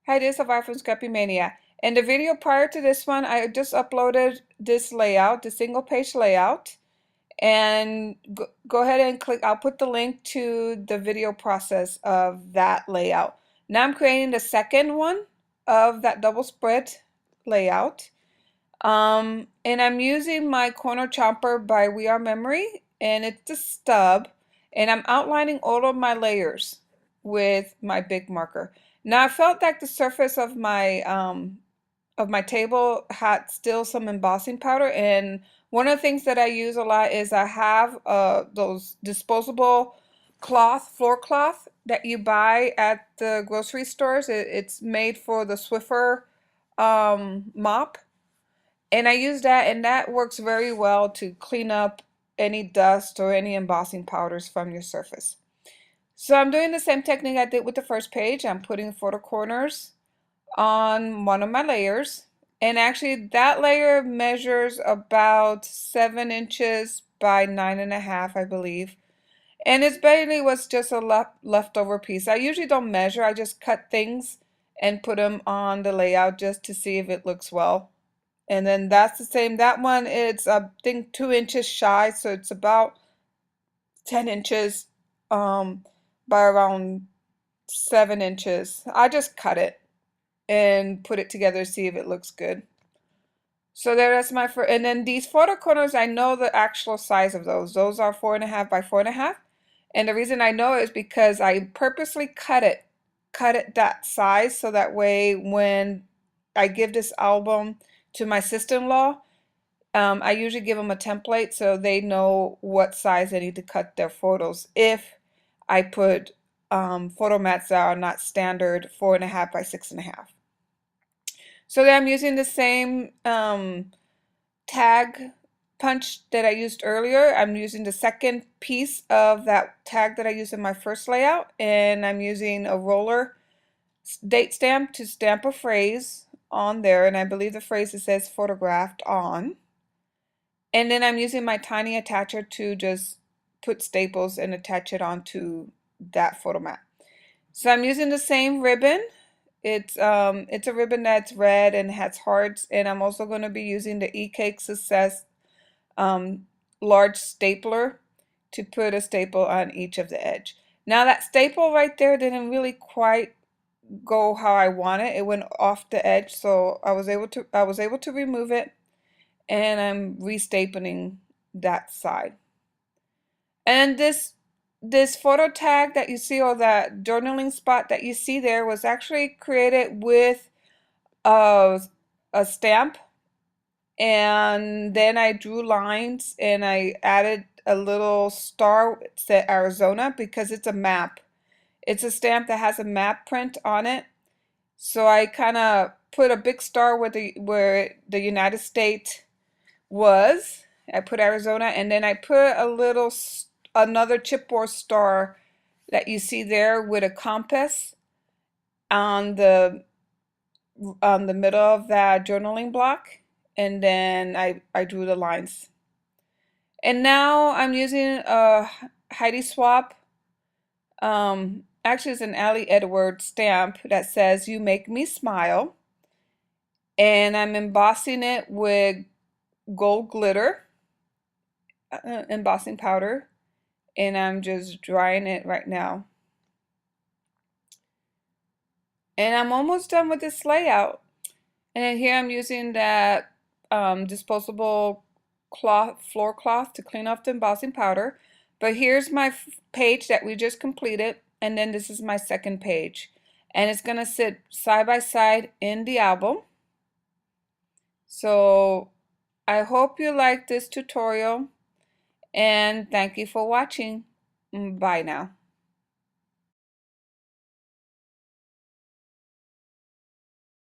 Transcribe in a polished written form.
Hi, this is Savai from Scrappy Mania. In the video prior to this one, I just uploaded this layout, the single page layout, and go ahead and click. I'll put the link to the video process of that layout. Now I'm creating the second one of that double spread layout. And I'm using my corner chomper by We Are Memory, and it's the stub, and I'm outlining all of my layers with my big marker. Now I felt like the surface of my table had still some embossing powder, and one of the things that I use a lot is I have those disposable floor cloth that you buy at the grocery stores. It's made for the Swiffer mop, and I use that, and that works very well to clean up any dust or any embossing powders from your surface. So I'm doing the same technique I did with the first page. I'm putting photo corners on one of my layers, and actually that layer measures about 7 inches by 9.5, I believe. And it's basically was just a leftover piece. I usually don't measure, I just cut things and put them on the layout just to see if it looks well. And then that's the same. That one, it's I think 2 inches shy, so it's about 10 inches by around 7 inches. I just cut it and put it together to see if it looks good. So that's my first. And then these photo corners, I know the actual size of those. Those are 4.5 by 4.5. And the reason I know is because I purposely cut it that size, so that way when I give this album to my sister-in-law, I usually give them a template so they know what size they need to cut their photos if I put photo mats that are not standard 4.5 by 6.5. So then I'm using the same tag punch that I used earlier. I'm using the second piece of that tag that I used in my first layout, and I'm using a roller date stamp to stamp a phrase on there, and I believe the phrase, it says photographed on. And then I'm using my tiny attacher to just put staples and attach it onto that photo mat. So I'm using the same ribbon. It's a ribbon that's red and has hearts, and I'm also going to be using the E-Cake Success large stapler to put a staple on each of the edge. Now that staple right there didn't really quite go how I want it. It went off the edge, so I was able to remove it, and I'm restapling that side. And this photo tag that you see, or that journaling spot that you see there, was actually created with a stamp, and then I drew lines and I added a little star that said Arizona because it's a map. It's a stamp that has a map print on it. So I kind of put a big star where the United States was. I put Arizona, and then I put another chipboard star that you see there with a compass on the middle of that journaling block, and then I drew the lines. And now I'm using a Heidi Swapp, actually it's an Allie Edwards stamp that says "You Make Me Smile," and I'm embossing it with gold glitter, embossing powder, and I'm just drying it right now. And I'm almost done with this layout. And then here I'm using that disposable floor cloth to clean off the embossing powder. But here's my page that we just completed, and then this is my second page. And it's going to sit side by side in the album. So I hope you like this tutorial, and thank you for watching. Bye now.